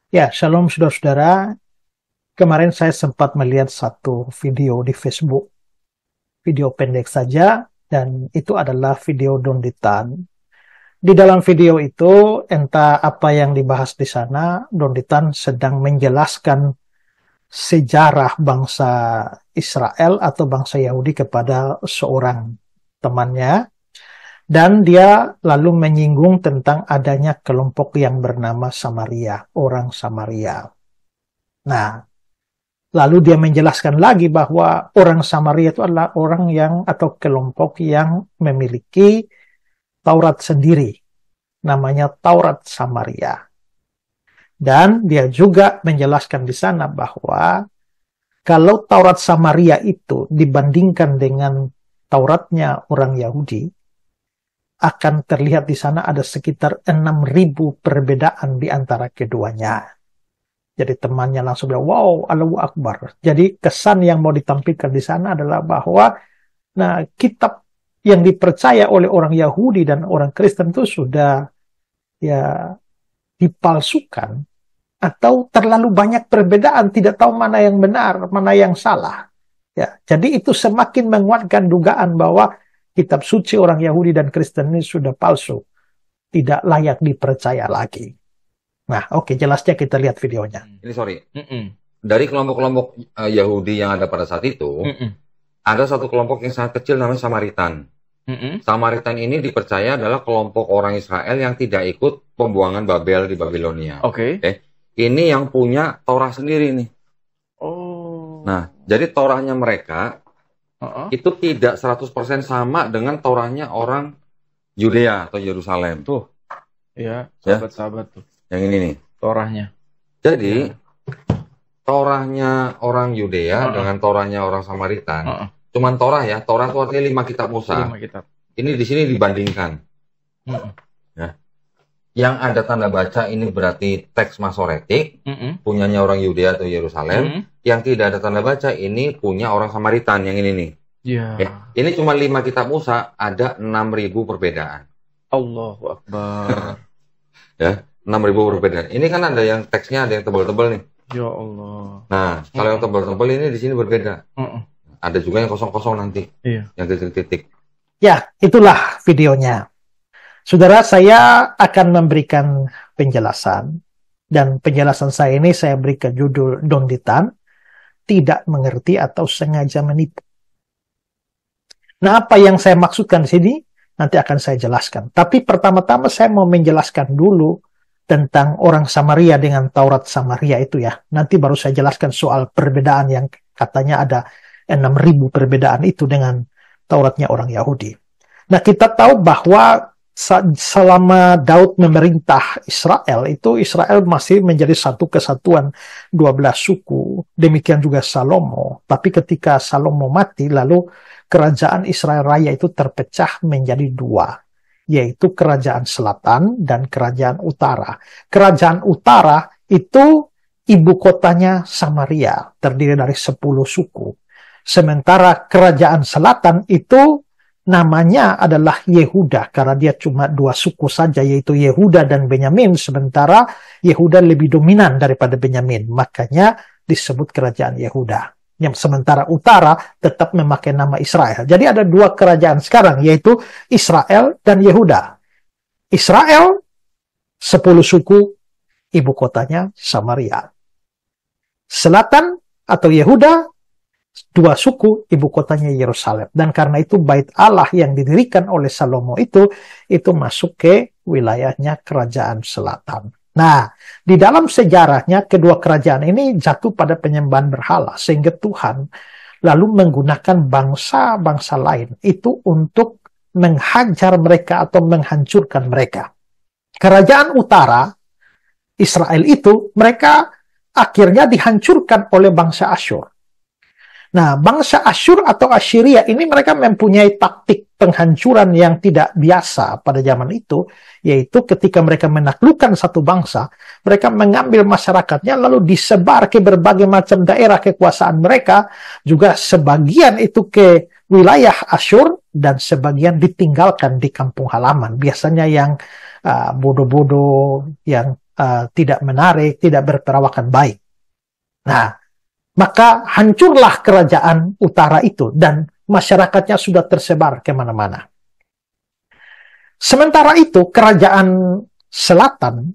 Ya, shalom saudara-saudara. Kemarin saya sempat melihat satu video di Facebook, video pendek saja, dan itu adalah video Donditan. Di dalam video itu, entah apa yang dibahas di sana, Donditan sedang menjelaskan sejarah bangsa Israel atau bangsa Yahudi kepada seorang temannya, dan dia lalu menyinggung tentang adanya kelompok yang bernama Samaria, orang Samaria. Nah, lalu dia menjelaskan lagi bahwa orang Samaria itu adalah orang yang atau kelompok yang memiliki Taurat sendiri, namanya Taurat Samaria. Dan dia juga menjelaskan di sana bahwa kalau Taurat Samaria itu dibandingkan dengan Tauratnya orang Yahudi, akan terlihat di sana ada sekitar 6.000 perbedaan di antara keduanya. Jadi temannya langsung bilang, wow, Allahu Akbar. Jadi kesan yang mau ditampilkan di sana adalah bahwa kitab yang dipercaya oleh orang Yahudi dan orang Kristen itu sudah ya dipalsukan atau terlalu banyak perbedaan, tidak tahu mana yang benar, mana yang salah. Ya, jadi itu semakin menguatkan dugaan bahwa kitab suci orang Yahudi dan Kristen ini sudah palsu, tidak layak dipercaya lagi. Nah, oke, jelasnya kita lihat videonya. Ini sorry. Dari kelompok-kelompok Yahudi yang ada pada saat itu, ada satu kelompok yang sangat kecil namanya Samaritan. Samaritan ini dipercaya adalah kelompok orang Israel yang tidak ikut pembuangan Babel di Babilonia. Oke. Ini yang punya Torah sendiri nih. Oh. Nah, jadi Torahnya mereka itu tidak 100% sama dengan Torahnya orang Yudea atau Yerusalem. Tuh. Ya, sahabat-sahabat tuh. Yang ini nih. Torahnya. Jadi, Torahnya orang Yudea dengan Torahnya orang Samaritan. Cuman Torah ya. Torah itu artinya 5 kitab Musa. 5 kitab. Ini di sini dibandingkan. Ya. Yang ada tanda baca ini berarti teks Masoretik. Punyanya orang Yudea atau Yerusalem. Yang tidak ada tanda baca ini punya orang Samaritan. Yang ini nih. Ya. Ini cuma 5 kitab Musa. Ada 6.000 perbedaan. Allahu Akbar. Ya. 6.000 perbedaan. Ini kan ada yang teksnya ada yang tebal-tebal nih. Ya Allah. Nah, kalau yang tebal-tebal ini di sini berbeda. Ada juga yang kosong-kosong nanti. Iya. Yang titik-titik. Ya, itulah videonya. Saudara, saya akan memberikan penjelasan. Dan penjelasan saya ini saya berikan judul Donditan, tidak mengerti atau sengaja menipu. Nah, apa yang saya maksudkan di sini nanti akan saya jelaskan. Tapi pertama-tama saya mau menjelaskan dulu tentang orang Samaria dengan Taurat Samaria itu ya. Nanti baru saya jelaskan soal perbedaan yang katanya ada 6.000 perbedaan itu dengan Tauratnya orang Yahudi. Nah, kita tahu bahwa selama Daud memerintah Israel, itu Israel masih menjadi satu kesatuan 12 suku. Demikian juga Salomo. Tapi ketika Salomo mati, lalu kerajaan Israel Raya itu terpecah menjadi 2. Yaitu kerajaan selatan dan kerajaan utara. Kerajaan utara itu ibu kotanya Samaria, terdiri dari 10 suku. Sementara kerajaan selatan itu namanya adalah Yehuda, karena dia cuma 2 suku saja, yaitu Yehuda dan Benyamin, sementara Yehuda lebih dominan daripada Benyamin. Makanya disebut kerajaan Yehuda. Yang sementara utara tetap memakai nama Israel. Jadi ada 2 kerajaan sekarang, yaitu Israel dan Yehuda. Israel 10 suku, ibu kotanya Samaria. Selatan atau Yehuda 2 suku, ibu kotanya Yerusalem. Dan karena itu bait Allah yang didirikan oleh Salomo itu masuk ke wilayahnya kerajaan selatan. Nah, di dalam sejarahnya kedua kerajaan ini jatuh pada penyembahan berhala, sehingga Tuhan lalu menggunakan bangsa-bangsa lain itu untuk menghajar mereka atau menghancurkan mereka. Kerajaan utara, Israel itu, mereka akhirnya dihancurkan oleh bangsa Asyur. Nah, bangsa Asyur atau Assyria ini mereka mempunyai taktik penghancuran yang tidak biasa pada zaman itu, yaitu ketika mereka menaklukkan satu bangsa, mereka mengambil masyarakatnya lalu disebar ke berbagai macam daerah kekuasaan mereka, juga sebagian itu ke wilayah Asyur dan sebagian ditinggalkan di kampung halaman. Biasanya yang bodoh-bodoh, yang tidak menarik, tidak berperawakan baik. Nah, maka hancurlah kerajaan utara itu dan masyarakatnya sudah tersebar kemana-mana. Sementara itu, kerajaan selatan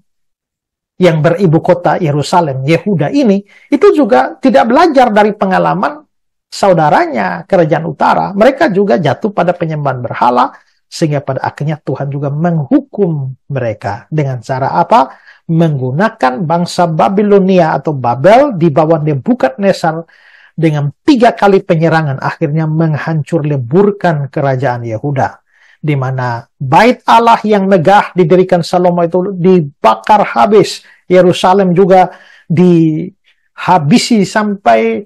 yang beribu kota Yerusalem, Yehuda ini, itu juga tidak belajar dari pengalaman saudaranya, kerajaan utara. Mereka juga jatuh pada penyembahan berhala, sehingga pada akhirnya Tuhan juga menghukum mereka. Dengan cara apa? Menggunakan bangsa Babilonia atau Babel di bawah Nebukadnezar dengan 3 kali penyerangan, akhirnya menghancur leburkan kerajaan Yehuda. Di mana bait Allah yang megah didirikan Salomo itu dibakar habis. Yerusalem juga dihabisi sampai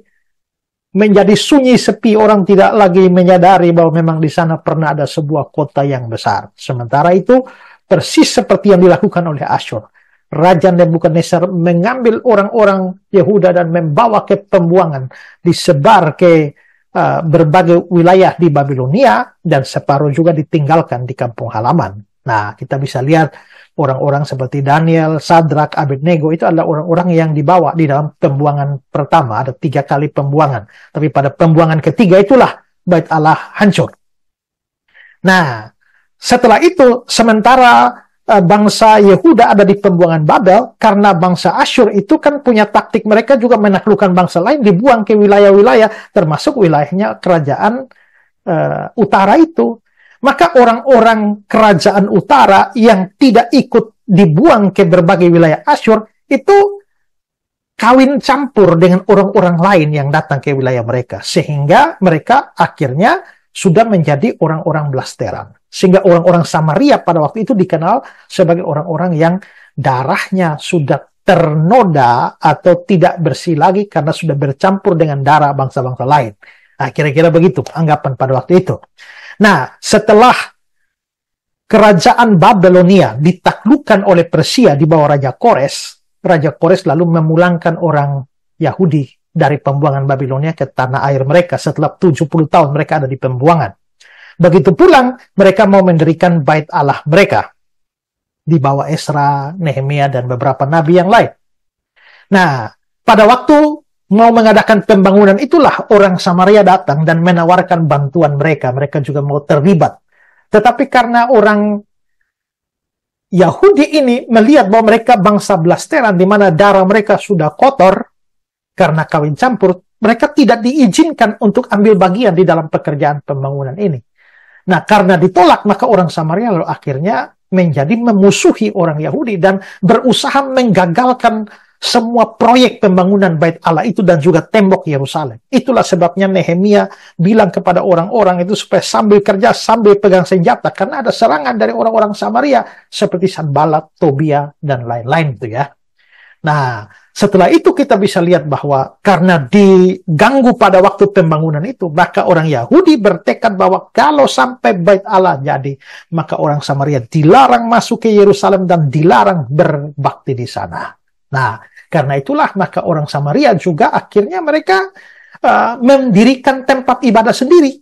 menjadi sunyi sepi, orang tidak lagi menyadari bahwa memang di sana pernah ada sebuah kota yang besar. Sementara itu persis seperti yang dilakukan oleh Asyur. Raja Nebukadnezar mengambil orang-orang Yehuda dan membawa ke pembuangan, disebar ke berbagai wilayah di Babilonia, dan separuh juga ditinggalkan di kampung halaman. Nah, kita bisa lihat orang-orang seperti Daniel, Sadrak, Abednego itu adalah orang-orang yang dibawa di dalam pembuangan pertama. Ada 3 kali pembuangan. Tapi pada pembuangan ketiga itulah bait Allah hancur. Nah, setelah itu, sementara bangsa Yehuda ada di pembuangan Babel, karena bangsa Asyur itu kan punya taktik, mereka juga menaklukkan bangsa lain, dibuang ke wilayah-wilayah, termasuk wilayahnya kerajaan utara itu. Maka orang-orang kerajaan utara yang tidak ikut dibuang ke berbagai wilayah Asyur, itu kawin campur dengan orang-orang lain yang datang ke wilayah mereka. Sehingga mereka akhirnya sudah menjadi orang-orang blasteran. Sehingga orang-orang Samaria pada waktu itu dikenal sebagai orang-orang yang darahnya sudah ternoda atau tidak bersih lagi karena sudah bercampur dengan darah bangsa-bangsa lain. Nah, kira-kira begitu anggapan pada waktu itu. Nah, setelah kerajaan Babilonia ditaklukkan oleh Persia di bawah Raja Kores lalu memulangkan orang Yahudi dari pembuangan Babilonia ke tanah air mereka. Setelah 70 tahun mereka ada di pembuangan. Begitu pulang, mereka mau mendirikan bait Allah mereka di bawah Esra, Nehemia, dan beberapa nabi yang lain. Nah, pada waktu mau mengadakan pembangunan itulah orang Samaria datang dan menawarkan bantuan mereka. Mereka juga mau terlibat. Tetapi karena orang Yahudi ini melihat bahwa mereka bangsa blasteran, di mana darah mereka sudah kotor karena kawin campur, mereka tidak diizinkan untuk ambil bagian di dalam pekerjaan pembangunan ini. Nah, karena ditolak, maka orang Samaria lalu akhirnya menjadi memusuhi orang Yahudi dan berusaha menggagalkan semua proyek pembangunan bait Allah itu dan juga tembok Yerusalem. Itulah sebabnya Nehemia bilang kepada orang-orang itu supaya sambil kerja, sambil pegang senjata, karena ada serangan dari orang-orang Samaria seperti Sanballat, Tobia, dan lain-lain itu ya. Nah, setelah itu kita bisa lihat bahwa karena diganggu pada waktu pembangunan itu, maka orang Yahudi bertekad bahwa kalau sampai bait Allah jadi, maka orang Samaria dilarang masuk ke Yerusalem dan dilarang berbakti di sana. Nah, karena itulah maka orang Samaria juga akhirnya mereka mendirikan tempat ibadah sendiri.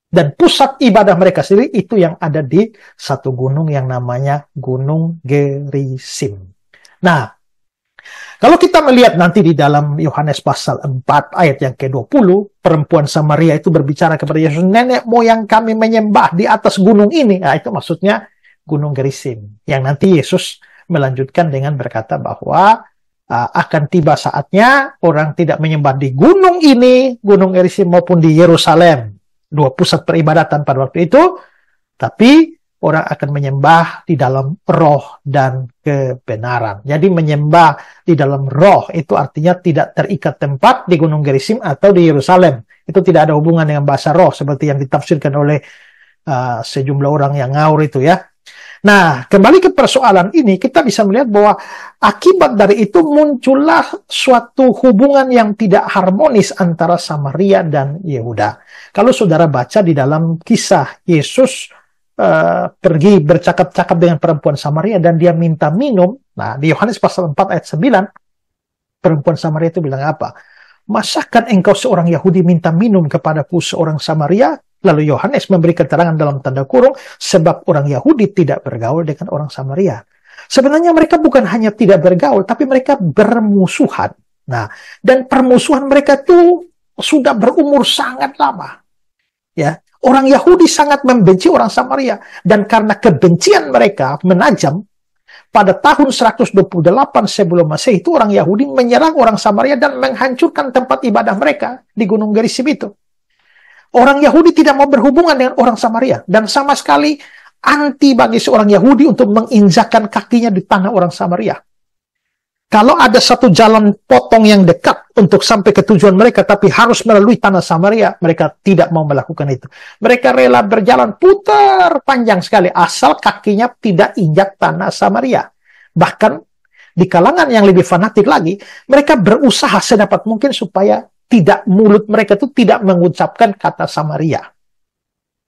Dan pusat ibadah mereka sendiri itu yang ada di satu gunung yang namanya Gunung Gerizim. Nah, kalau kita melihat nanti di dalam Yohanes pasal 4 ayat yang ke-20, perempuan Samaria itu berbicara kepada Yesus, nenek moyang kami menyembah di atas gunung ini. Nah, itu maksudnya Gunung Gerizim. Yang nanti Yesus melanjutkan dengan berkata bahwa akan tiba saatnya orang tidak menyembah di gunung ini, Gunung Gerizim, maupun di Yerusalem, 2 pusat peribadatan pada waktu itu, tapi orang akan menyembah di dalam roh dan kebenaran. Jadi menyembah di dalam roh itu artinya tidak terikat tempat di Gunung Gerizim atau di Yerusalem. Itu tidak ada hubungan dengan bahasa roh seperti yang ditafsirkan oleh sejumlah orang yang ngawur itu ya. Nah, kembali ke persoalan ini, kita bisa melihat bahwa akibat dari itu muncullah suatu hubungan yang tidak harmonis antara Samaria dan Yehuda. Kalau saudara baca di dalam kisah Yesus pergi bercakap-cakap dengan perempuan Samaria dan dia minta minum. Nah, di Yohanes pasal 4 ayat 9, perempuan Samaria itu bilang apa? Masakan engkau seorang Yahudi minta minum kepadaku seorang Samaria? Lalu Yohanes memberi keterangan dalam tanda kurung, sebab orang Yahudi tidak bergaul dengan orang Samaria. Sebenarnya mereka bukan hanya tidak bergaul, tapi mereka bermusuhan. Nah, dan permusuhan mereka itu sudah berumur sangat lama. Ya, orang Yahudi sangat membenci orang Samaria, dan karena kebencian mereka menajam, pada tahun 128 sebelum Masehi itu orang Yahudi menyerang orang Samaria dan menghancurkan tempat ibadah mereka di Gunung Gerizim itu. Orang Yahudi tidak mau berhubungan dengan orang Samaria, dan sama sekali anti bagi seorang Yahudi untuk menginjakkan kakinya di tanah orang Samaria. Kalau ada satu jalan potong yang dekat untuk sampai ke tujuan mereka, tapi harus melalui tanah Samaria, mereka tidak mau melakukan itu. Mereka rela berjalan putar panjang sekali, asal kakinya tidak injak tanah Samaria. Bahkan di kalangan yang lebih fanatik lagi, mereka berusaha sedapat mungkin supaya mulut mereka itu tidak mengucapkan kata Samaria.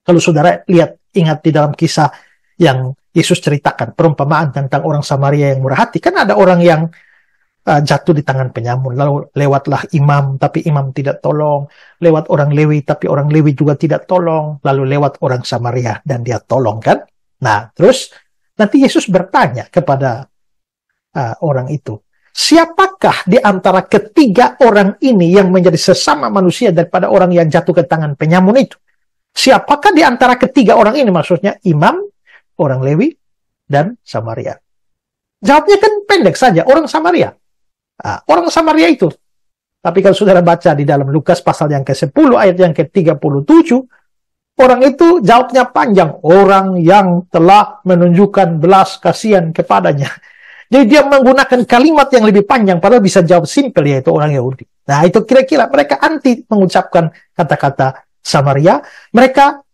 Kalau saudara ingat di dalam kisah yang Yesus ceritakan, perumpamaan tentang orang Samaria yang murah hati, kan ada orang yang jatuh di tangan penyamun, lalu lewatlah imam, tapi imam tidak tolong, lewat orang Lewi, tapi orang Lewi juga tidak tolong, lalu lewat orang Samaria, dan dia tolong, kan? Nah, terus nanti Yesus bertanya kepada orang itu, siapakah di antara ketiga orang ini yang menjadi sesama manusia daripada orang yang jatuh ke tangan penyamun itu? Siapakah di antara ketiga orang ini? Maksudnya imam, orang Lewi, dan Samaria. Jawabnya kan pendek saja, orang Samaria. Orang Samaria itu. Tapi kalau saudara baca di dalam Lukas pasal yang ke-10 ayat yang ke-37, orang itu jawabnya panjang. Orang yang telah menunjukkan belas kasihan kepadanya. Jadi dia menggunakan kalimat yang lebih panjang, padahal bisa jawab simpel, yaitu orang Yahudi. Nah, itu kira-kira mereka anti mengucapkan kata-kata Samaria. Mereka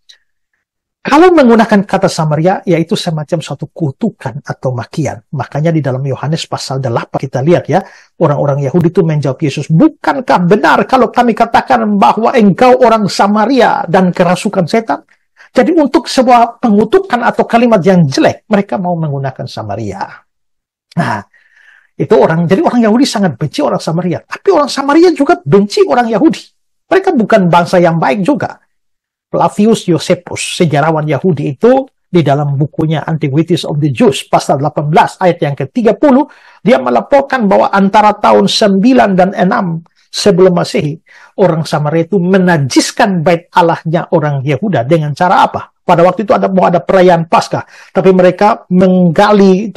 kalau menggunakan kata Samaria, yaitu semacam suatu kutukan atau makian. Makanya di dalam Yohanes pasal 8 kita lihat ya, orang-orang Yahudi itu menjawab Yesus, bukankah benar kalau kami katakan bahwa engkau orang Samaria dan kerasukan setan? Jadi untuk sebuah pengutukan atau kalimat yang jelek, mereka mau menggunakan Samaria. Nah, itu jadi orang Yahudi sangat benci orang Samaria. Tapi orang Samaria juga benci orang Yahudi. Mereka bukan bangsa yang baik juga. Flavius Josephus, sejarawan Yahudi itu, di dalam bukunya Antiquities of the Jews, pasal 18 ayat yang ke-30, dia melaporkan bahwa antara tahun 9 dan 6 sebelum Masehi, orang Samaria itu menajiskan bait Allahnya orang Yehuda dengan cara apa? Pada waktu itu mau ada perayaan Paskah, tapi mereka menggali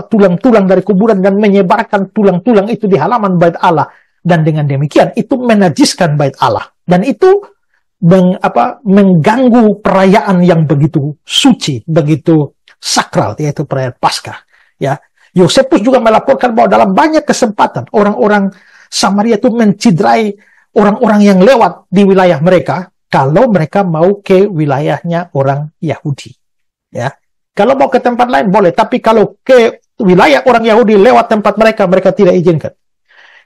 tulang-tulang dari kuburan dan menyebarkan tulang-tulang itu di halaman bait Allah, dan dengan demikian itu menajiskan bait Allah, dan itu mengganggu perayaan yang begitu suci, begitu sakral, yaitu perayaan Paskah. Ya, Yosefus juga melaporkan bahwa dalam banyak kesempatan orang-orang Samaria itu menciderai orang-orang yang lewat di wilayah mereka kalau mereka mau ke wilayahnya orang Yahudi. Ya, kalau mau ke tempat lain boleh, tapi kalau ke wilayah orang Yahudi lewat tempat mereka, mereka tidak izinkan.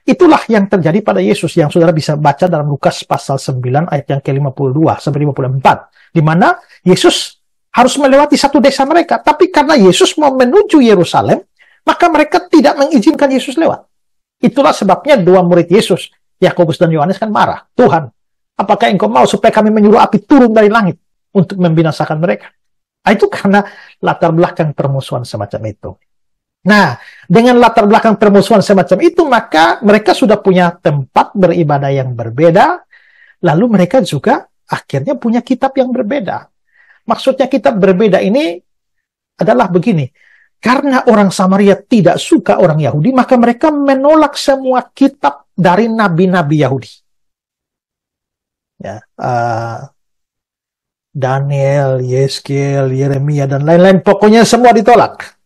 Itulah yang terjadi pada Yesus yang saudara bisa baca dalam Lukas pasal 9 ayat yang ke-52 sampai 54. Di mana Yesus harus melewati satu desa mereka. Tapi karena Yesus mau menuju Yerusalem, maka mereka tidak mengizinkan Yesus lewat. Itulah sebabnya dua murid Yesus, Yakobus dan Yohanes kan marah. Tuhan, apakah engkau mau supaya kami menyuruh api turun dari langit untuk membinasakan mereka? Itu karena latar belakang permusuhan semacam itu. Nah, dengan latar belakang permusuhan semacam itu, maka mereka sudah punya tempat beribadah yang berbeda, lalu mereka juga akhirnya punya kitab yang berbeda. Maksudnya kitab berbeda ini adalah begini, karena orang Samaria tidak suka orang Yahudi, maka mereka menolak semua kitab dari nabi-nabi Yahudi. Ya, Daniel, Yeskiel, Yeremia, dan lain-lain, pokoknya semua ditolak.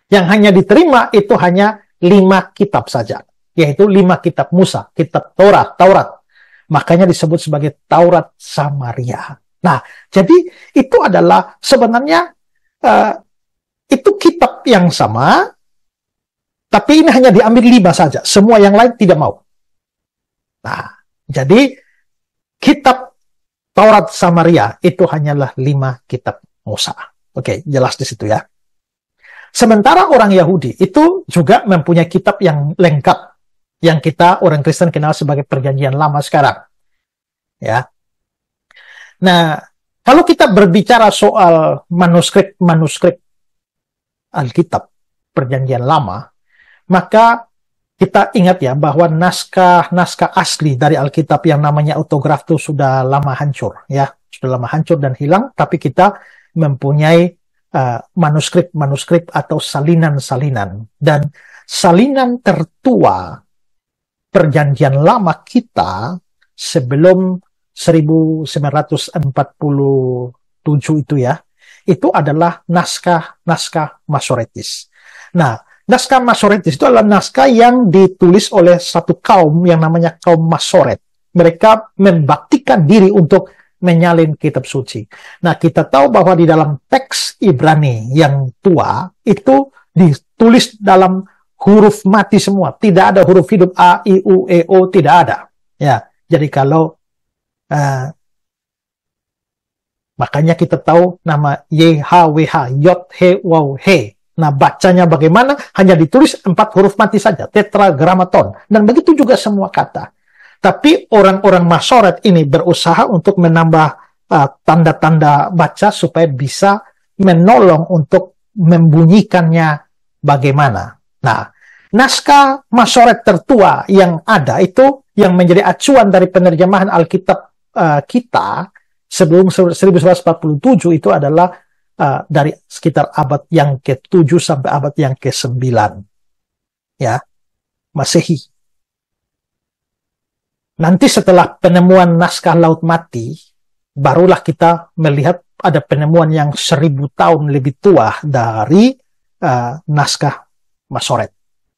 Yang hanya diterima itu hanya 5 kitab saja, yaitu 5 kitab Musa, kitab Taurat. Makanya disebut sebagai Taurat Samaria. Nah, jadi itu adalah sebenarnya itu kitab yang sama, tapi ini hanya diambil 5 saja. Semua yang lain tidak mau. Nah, jadi kitab Taurat Samaria itu hanyalah 5 kitab Musa. Oke, jelas di situ ya. Sementara orang Yahudi itu juga mempunyai kitab yang lengkap, yang kita orang Kristen kenal sebagai Perjanjian Lama sekarang. Ya. Nah, kalau kita berbicara soal manuskrip Alkitab, Perjanjian Lama, maka kita ingat ya bahwa naskah asli dari Alkitab yang namanya autograf itu sudah lama hancur, ya, sudah lama hancur dan hilang. Tapi kita mempunyai manuskrip atau salinan-salinan, dan salinan tertua Perjanjian Lama kita sebelum 1947 itu ya, itu adalah naskah Masoretis. Nah, naskah Masoretis itu adalah naskah yang ditulis oleh satu kaum yang namanya kaum Masoret. Mereka membaktikan diri untuk menyalin kitab suci. Nah, kita tahu bahwa di dalam teks Ibrani yang tua itu ditulis dalam huruf mati semua. Tidak ada huruf hidup A, I, U, E, O, tidak ada. Ya, jadi kalau makanya kita tahu nama YHWH, Yod, He, Waw, He. Nah, bacanya bagaimana? Hanya ditulis 4 huruf mati saja, tetragrammaton. Dan begitu juga semua kata. Tapi orang-orang Masoret ini berusaha untuk menambah tanda-tanda baca supaya bisa menolong untuk membunyikannya bagaimana. Nah, naskah Masoret tertua yang ada itu yang menjadi acuan dari penerjemahan Alkitab kita sebelum 1947 itu adalah dari sekitar abad yang ke-7 sampai abad yang ke-9, ya, Masehi. Nanti setelah penemuan naskah Laut Mati, barulah kita melihat ada penemuan yang 1000 tahun lebih tua dari naskah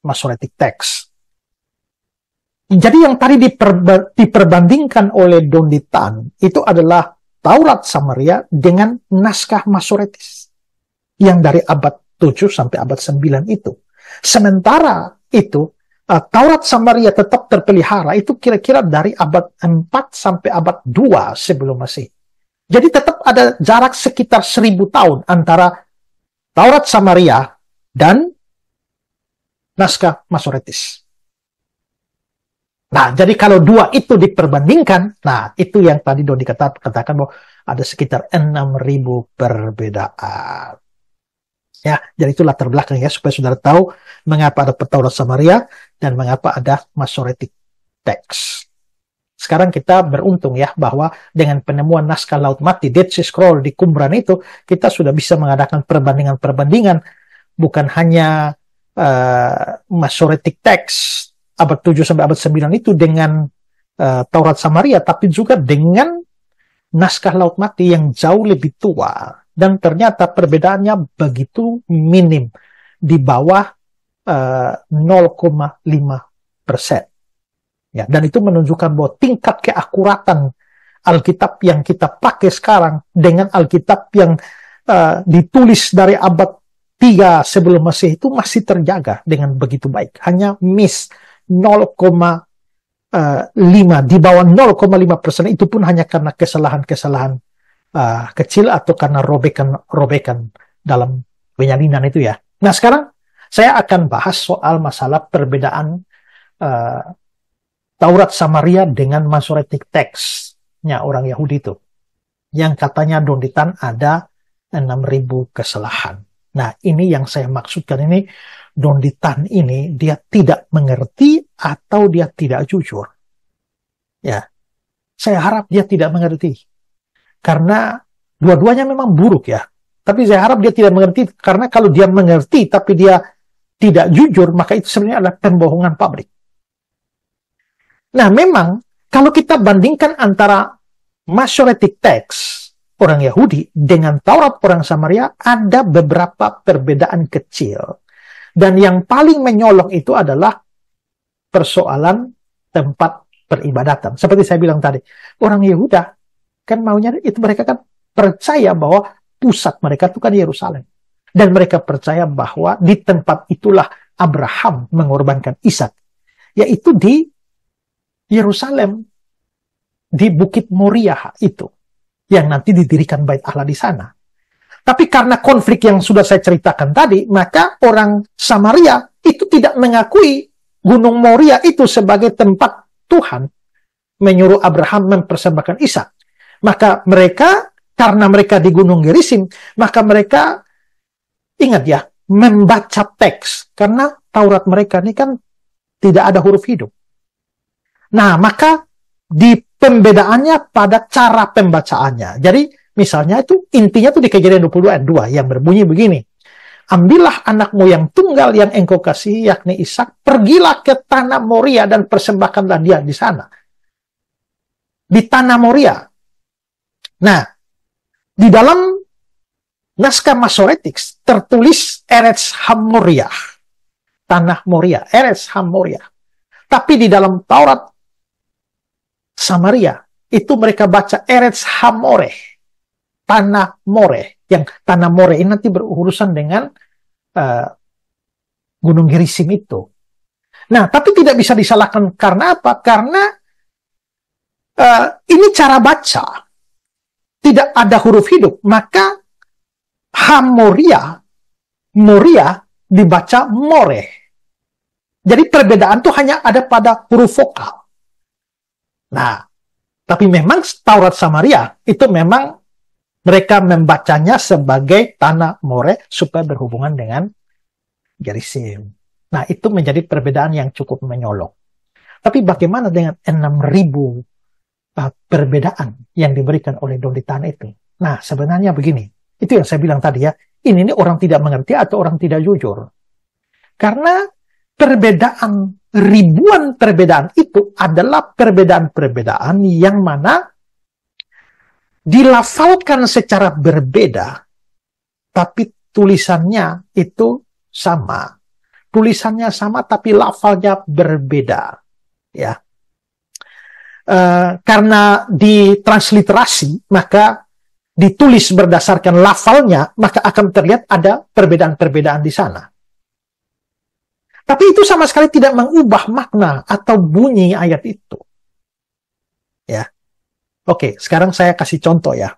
Masoretic text. Jadi yang tadi diperbandingkan oleh Don Ditan itu adalah Taurat Samaria dengan naskah Masoretis yang dari abad 7 sampai abad 9 itu. Sementara itu Taurat Samaria tetap terpelihara itu kira-kira dari abad 4 sampai abad 2 sebelum Masehi. Jadi tetap ada jarak sekitar 1000 tahun antara Taurat Samaria dan naskah Masoretis. Nah, jadi kalau dua itu diperbandingkan, nah itu yang tadi Dodi katakan bahwa ada sekitar 6.000 perbedaan. Ya, jadi itu latar belakang ya, supaya saudara tahu mengapa ada Taurat Samaria dan mengapa ada Masoretic text. Sekarang kita beruntung ya bahwa dengan penemuan naskah Laut Mati, Dead Sea Scroll di Qumran itu, kita sudah bisa mengadakan perbandingan-perbandingan, bukan hanya Masoretic text abad 7 sampai abad 9 itu dengan Taurat Samaria, tapi juga dengan naskah Laut Mati yang jauh lebih tua. Dan ternyata perbedaannya begitu minim, di bawah 0,5%. Ya, dan itu menunjukkan bahwa tingkat keakuratan Alkitab yang kita pakai sekarang dengan Alkitab yang ditulis dari abad 3 sebelum Masehi itu masih terjaga dengan begitu baik. Hanya miss 0,5, di bawah 0,5%, itu pun hanya karena kesalahan-kesalahan kecil atau karena robekan dalam penyalinan itu ya. Nah, sekarang saya akan bahas soal masalah perbedaan Taurat Samaria dengan Masoretic text-nya orang Yahudi itu, yang katanya Don Ditan ada 6.000 kesalahan. Nah, ini yang saya maksudkan, ini Don Ditan ini dia tidak mengerti atau dia tidak jujur. Ya, saya harap dia tidak mengerti. Karena dua-duanya memang buruk ya. Tapi saya harap dia tidak mengerti, karena kalau dia mengerti tapi dia tidak jujur, maka itu sebenarnya adalah pembohongan pabrik. Nah, memang kalau kita bandingkan antara Masoretic text orang Yahudi dengan Taurat orang Samaria, ada beberapa perbedaan kecil. Dan yang paling menyolong itu adalah persoalan tempat peribadatan. Seperti saya bilang tadi, orang Yehuda kan maunya itu, mereka kan percaya bahwa pusat mereka itu kan Yerusalem. Dan mereka percaya bahwa di tempat itulah Abraham mengorbankan Ishak, yaitu di Yerusalem, di Bukit Moriah itu, yang nanti didirikan Bait Allah di sana. Tapi karena konflik yang sudah saya ceritakan tadi, maka orang Samaria itu tidak mengakui Gunung Moriah itu sebagai tempat Tuhan menyuruh Abraham mempersembahkan Ishak. Maka mereka, karena mereka di Gunung Gerizim, maka mereka, ingat ya, membaca teks, karena Taurat mereka ini kan tidak ada huruf hidup. Nah, maka di pembedaannya pada cara pembacaannya. Jadi, misalnya itu intinya itu di Kejadian 22 ayat 2 yang berbunyi begini. Ambillah anakmu yang tunggal yang engkau kasihi, yakni Ishak, pergilah ke tanah Moria dan persembahkanlah dia di sana. Di tanah Moria. Nah, di dalam naskah Masoretik tertulis Eretz Hamoria. Tanah Moria, Eretz Hamoria. Tapi di dalam Taurat Samaria, itu mereka baca Eretz Hamore. Tanah More. Yang tanah More ini nanti berurusan dengan Gunung Gerizim itu. Nah, tapi tidak bisa disalahkan karena apa? Karena ini cara baca. Tidak ada huruf hidup. Maka Hamoria, Moria dibaca More. Jadi perbedaan itu hanya ada pada huruf vokal. Nah, tapi memang Taurat Samaria itu memang mereka membacanya sebagai tanah More supaya berhubungan dengan Gerizim. Nah, itu menjadi perbedaan yang cukup menyolok. Tapi bagaimana dengan 6.000 perbedaan yang diberikan oleh Don Di Tan itu? Nah, sebenarnya begini. Itu yang saya bilang tadi ya. Ini orang tidak mengerti atau orang tidak jujur. Karena perbedaan, ribuan perbedaan itu adalah perbedaan-perbedaan yang mana dilafalkan secara berbeda, tapi tulisannya itu sama. Tulisannya sama, tapi lafalnya berbeda. Ya. Karena ditransliterasi, maka ditulis berdasarkan lafalnya, maka akan terlihat ada perbedaan-perbedaan di sana. Tapi itu sama sekali tidak mengubah makna atau bunyi ayat itu. Ya. Oke, sekarang saya kasih contoh ya.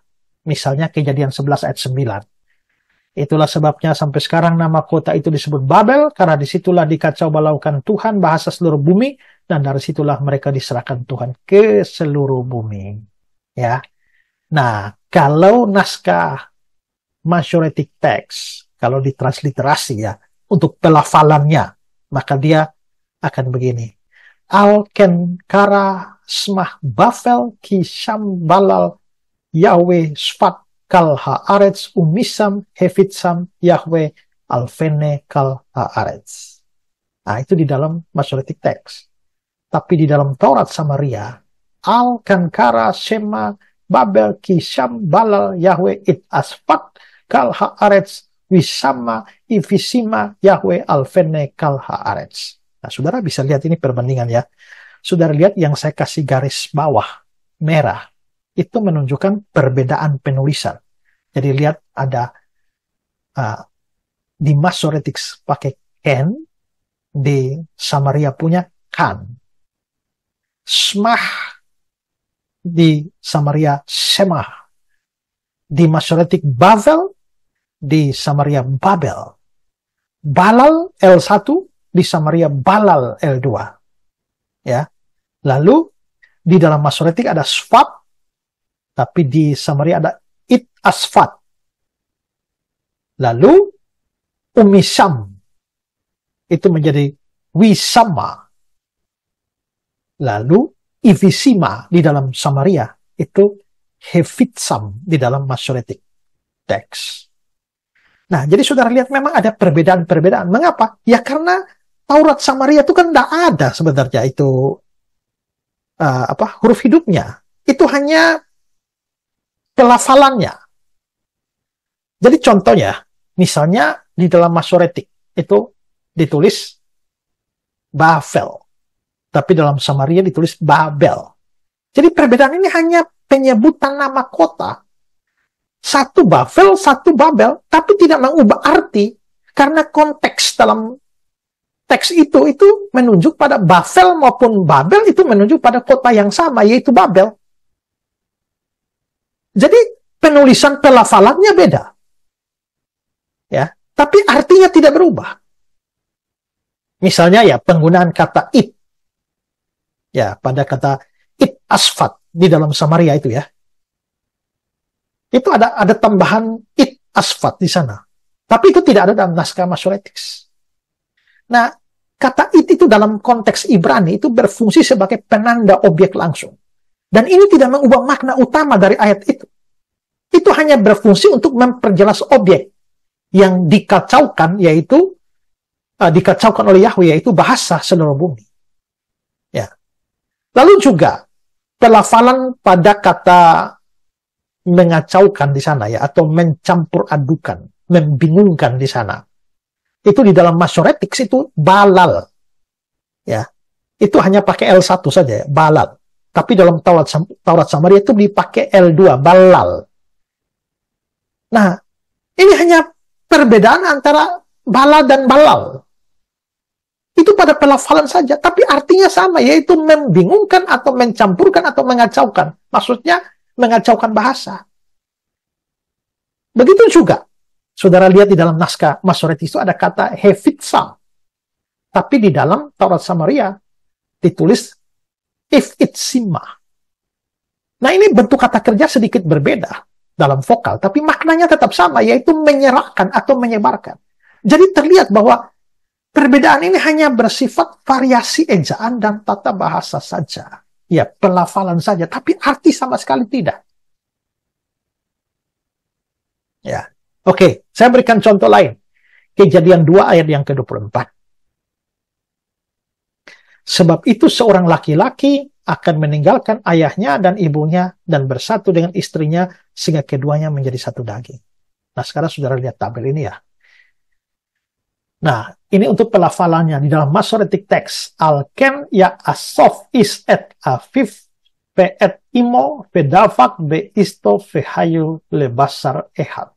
Misalnya Kejadian 11 ayat 9. Itulah sebabnya sampai sekarang nama kota itu disebut Babel, karena disitulah dikacau balaukan Tuhan bahasa seluruh bumi, dan dari situlah mereka diserahkan Tuhan ke seluruh bumi. Ya. Nah, kalau naskah Masoretic Text, kalau ditransliterasi ya, untuk pelafalannya, maka dia akan begini. Al-Ken Kara Smah Bafel Ki Sham Balal Yahweh Sfat Kal Haaretz Umisam Hefitsam Yahweh Alfene Kal Haaretz. Nah, itu di dalam Masoretic Text. Tapi di dalam Taurat Samaria, Al-Ken Kara Shema Babel Ki Sham Balal Yahweh It Asfat Kal Haaretz Wisama Ifisima Yahweh Alfene Kal Haaretz. Nah, saudara bisa lihat ini perbandingan ya. Saudara lihat yang saya kasih garis bawah merah. Itu menunjukkan perbedaan penulisan. Jadi lihat ada di Masoretic pakai Ken, di Samaria punya Kan. Smah di Samaria Semah. Di Masoretic Bavel, di Samaria Babel. Balal L1 di Samaria Balal L2. Ya. Lalu di dalam Masoretic ada Sfat, tapi di Samaria ada It Asfat. Lalu Umisam itu menjadi Wisama. Lalu Ivisima di dalam Samaria itu Hefitsam di dalam Masoretic Text. Nah, jadi saudara lihat memang ada perbedaan-perbedaan. Mengapa? Ya karena Taurat Samaria itu kan tidak ada sebenarnya itu huruf hidupnya. Itu hanya pelafalannya. Jadi contohnya, misalnya di dalam Masoretic itu ditulis Bavel, tapi dalam Samaria ditulis Babel. Jadi perbedaan ini hanya penyebutan nama kota. Satu Bavel, satu Babel, tapi tidak mengubah arti karena konteks dalam teks itu menunjuk pada Bavel maupun Babel itu menunjuk pada kota yang sama, yaitu Babel. Jadi penulisan pelafalannya beda. Ya, tapi artinya tidak berubah. Misalnya ya penggunaan kata it. Ya, pada kata it asfat di dalam Samaria itu ya. Itu ada tambahan it asfat di sana. Tapi itu tidak ada dalam naskah Masoretic. Nah, kata itu dalam konteks Ibrani itu berfungsi sebagai penanda objek langsung. Dan ini tidak mengubah makna utama dari ayat itu. Itu hanya berfungsi untuk memperjelas objek yang dikacaukan, yaitu dikacaukan oleh Yahweh, yaitu bahasa seluruh bumi. Ya. Lalu juga pelafalan pada kata mengacaukan di sana, ya, atau mencampur adukan, membingungkan di sana. Itu di dalam Masoretic itu balal. Ya. Itu hanya pakai L1 saja, ya, balal. Tapi dalam Taurat Samaria itu dipakai L2, balal. Nah, ini hanya perbedaan antara bala dan balal. Itu pada pelafalan saja, tapi artinya sama, yaitu membingungkan atau mencampurkan atau mengacaukan. Maksudnya mengacaukan bahasa. Begitu juga, saudara lihat di dalam naskah Masoretic itu ada kata hefitsa. Tapi di dalam Taurat Samaria ditulis ifitsima. Nah, ini bentuk kata kerja sedikit berbeda dalam vokal, tapi maknanya tetap sama, yaitu menyerahkan atau menyebarkan. Jadi terlihat bahwa perbedaan ini hanya bersifat variasi ejaan dan tata bahasa saja. Ya, pelafalan saja, tapi arti sama sekali tidak. Ya. Oke, saya berikan contoh lain. Kejadian 2 ayat yang ke-24. Sebab itu seorang laki-laki akan meninggalkan ayahnya dan ibunya dan bersatu dengan istrinya sehingga keduanya menjadi satu daging. Nah, sekarang saudara lihat tabel ini ya. Nah, ini untuk pelafalannya di dalam Masoretic text. Alken ya asof is et aviv ve et imo vedavak be isto vehayu lebasar ehad.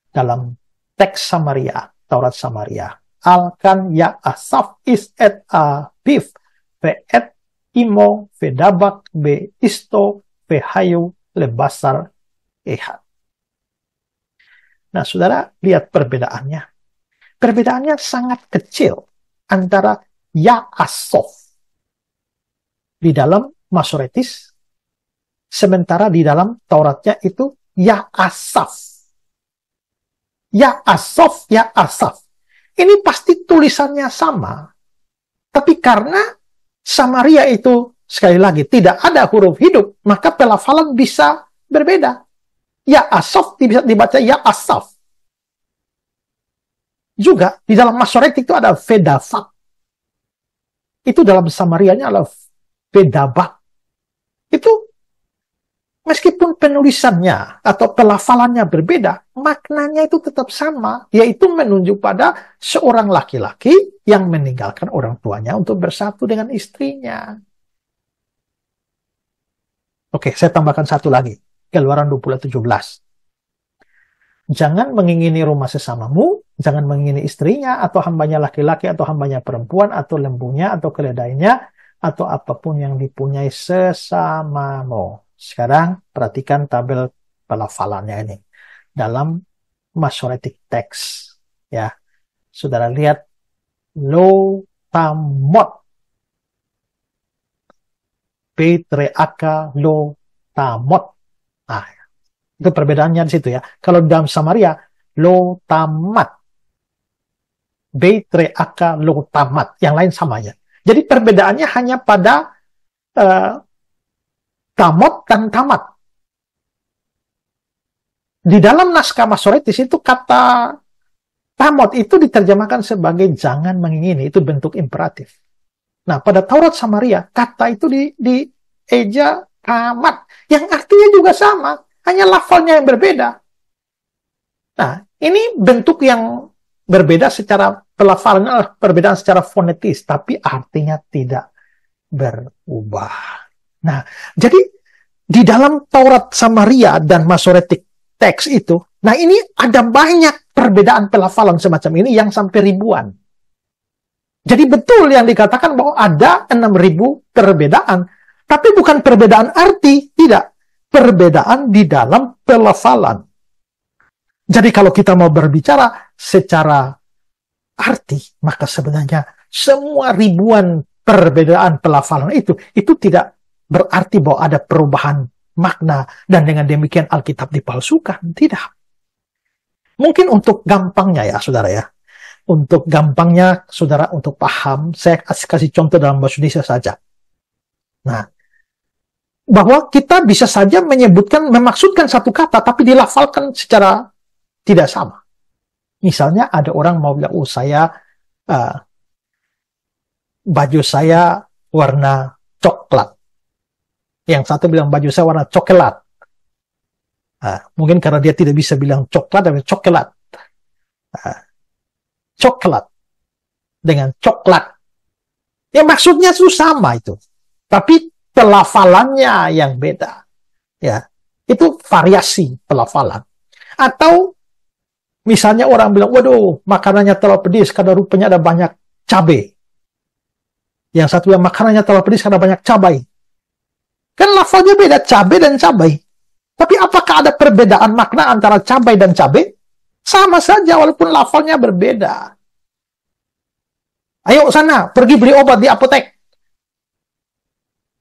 Dalam teks Samaria, Taurat Samaria. Alkan ya asaf is et aviv ve et imo vedabak be isto vehayu lebasar ehad. Nah, saudara lihat perbedaannya. Perbedaannya sangat kecil antara ya asof di dalam Masoretis, sementara di dalam Tauratnya itu ya asaf. Ya asof, ya asaf. Ini pasti tulisannya sama. Tapi karena Samaria itu, sekali lagi, tidak ada huruf hidup, maka pelafalan bisa berbeda. Ya asof bisa dibaca ya asaf. Juga di dalam Masoretic itu ada vedavak. Itu dalam Samarianya adalah vedabak. Itu meskipun penulisannya atau pelafalannya berbeda, maknanya itu tetap sama, yaitu menunjuk pada seorang laki-laki yang meninggalkan orang tuanya untuk bersatu dengan istrinya. Oke, saya tambahkan satu lagi. Keluaran 20:17. Jangan mengingini rumah sesamamu, jangan mengingini istrinya, atau hambanya laki-laki, atau hambanya perempuan, atau lembunya, atau keledainya, atau apapun yang dipunyai sesamamu. Sekarang perhatikan tabel pelafalannya ini. Dalam Masoretic text. Ya, saudara lihat. Lo tamot. Petreaka lo tamot. Nah, itu perbedaannya di situ ya. Kalau dalam Samaria, lo tamat. Betreaka lo tamat. Yang lain samanya. Jadi perbedaannya hanya pada tamot dan tamat. Di dalam naskah Masoretis itu kata tamot itu diterjemahkan sebagai jangan mengingini. Itu bentuk imperatif. Nah, pada Taurat Samaria, kata itu di eja tamat. Yang artinya juga sama. Hanya lafalnya yang berbeda. Nah, ini bentuk yang berbeda secara pelafalan, perbedaan secara fonetis, tapi artinya tidak berubah. Nah, jadi di dalam Taurat Samaria dan Masoretic text itu, nah ini ada banyak perbedaan pelafalan semacam ini yang sampai ribuan. Jadi betul yang dikatakan bahwa ada 6.000 perbedaan, tapi bukan perbedaan arti, tidak. Perbedaan di dalam pelafalan. Jadi kalau kita mau berbicara secara arti, maka sebenarnya semua ribuan perbedaan pelafalan itu tidak berarti bahwa ada perubahan makna dan dengan demikian Alkitab dipalsukan. Tidak. Mungkin untuk gampangnya ya, saudara ya. Untuk gampangnya, saudara, untuk paham, saya kasih contoh dalam bahasa Indonesia saja. Nah, bahwa kita bisa saja memaksudkan satu kata, tapi dilafalkan secara tidak sama. Misalnya ada orang mau bilang, baju saya warna coklat. Yang satu bilang baju saya warna coklat. Mungkin karena dia tidak bisa bilang coklat, tapi coklat. Coklat dengan coklat. Ya maksudnya itu sama itu. Tapi pelafalannya yang beda. Ya, itu variasi pelafalan. Atau misalnya orang bilang, waduh, makanannya terlalu pedis karena rupanya ada banyak cabai. Yang satu bilang makanannya terlalu pedis karena banyak cabai. Kan lafalnya beda, cabai dan cabai. Tapi apakah ada perbedaan makna antara cabai dan cabai? Sama saja walaupun lafalnya berbeda. Ayo sana, pergi beli obat di apotek.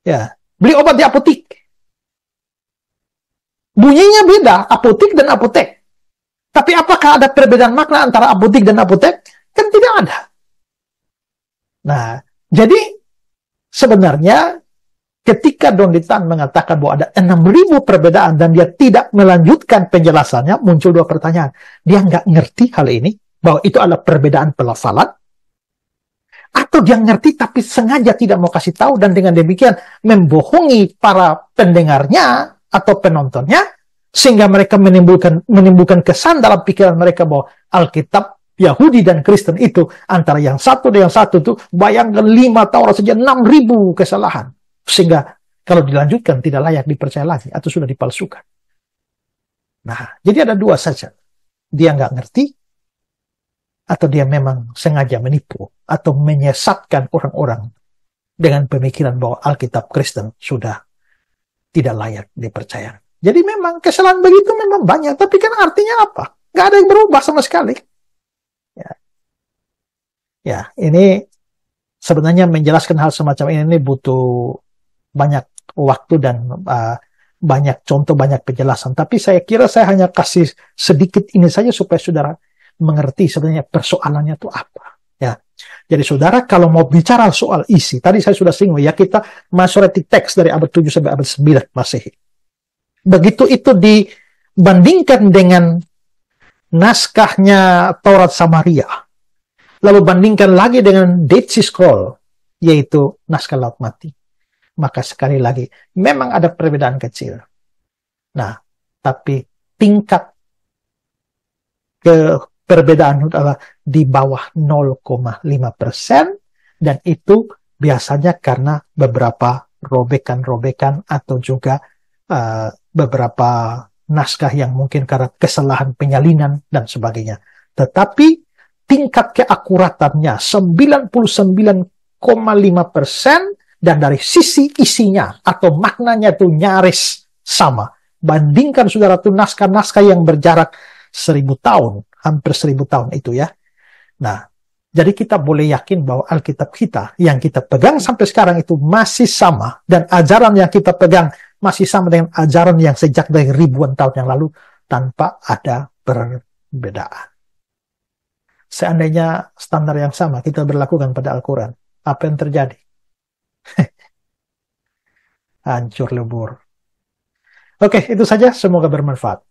Ya, beli obat di apotek. Bunyinya beda, apotek dan apotek. Tapi apakah ada perbedaan makna antara apotek dan apotek? Kan tidak ada. Nah, jadi sebenarnya ketika Don Litan mengatakan bahwa ada 6.000 perbedaan dan dia tidak melanjutkan penjelasannya, muncul dua pertanyaan. Dia nggak ngerti hal ini, bahwa itu adalah perbedaan pelafalan, atau dia ngerti tapi sengaja tidak mau kasih tahu dan dengan demikian membohongi para pendengarnya atau penontonnya, sehingga mereka menimbulkan kesan dalam pikiran mereka bahwa Alkitab Yahudi dan Kristen itu antara yang satu dan yang satu itu, bayangkan 5 Taurat saja 6.000 kesalahan. Sehingga kalau dilanjutkan tidak layak dipercaya lagi atau sudah dipalsukan. Nah, jadi ada dua saja. Dia nggak ngerti, atau dia memang sengaja menipu atau menyesatkan orang-orang dengan pemikiran bahwa Alkitab Kristen sudah tidak layak dipercaya. Jadi memang kesalahan begitu memang banyak, tapi kan artinya apa? Nggak ada yang berubah sama sekali. Ya, ini sebenarnya menjelaskan hal semacam ini butuh banyak waktu dan banyak contoh, banyak penjelasan. Tapi saya kira saya hanya kasih sedikit ini saja supaya saudara mengerti sebenarnya persoalannya itu apa. Ya, jadi saudara kalau mau bicara soal isi, tadi saya sudah singgung ya, kita Masoretic Text dari abad 7 sampai abad 9 Masehi. Begitu itu dibandingkan dengan naskahnya Taurat Samaria, lalu bandingkan lagi dengan Dead Sea Scroll, yaitu naskah Laut Mati, maka sekali lagi memang ada perbedaan kecil. Nah, tapi tingkat perbedaan adalah di bawah 0,5%, dan itu biasanya karena beberapa robekan-robekan atau juga beberapa naskah yang mungkin karena kesalahan penyalinan dan sebagainya. Tetapi tingkat keakuratannya 99,5%, dan dari sisi isinya atau maknanya itu nyaris sama. Bandingkan saudara tuh naskah-naskah yang berjarak 1000 tahun, hampir 1000 tahun itu ya. Nah, jadi kita boleh yakin bahwa Alkitab kita yang kita pegang sampai sekarang itu masih sama, dan ajaran yang kita pegang masih sama dengan ajaran yang sejak dari ribuan tahun yang lalu, tanpa ada perbedaan. Seandainya standar yang sama kita berlakukan pada Al-Quran, apa yang terjadi? Hancur lebur. Oke, itu saja. Semoga bermanfaat.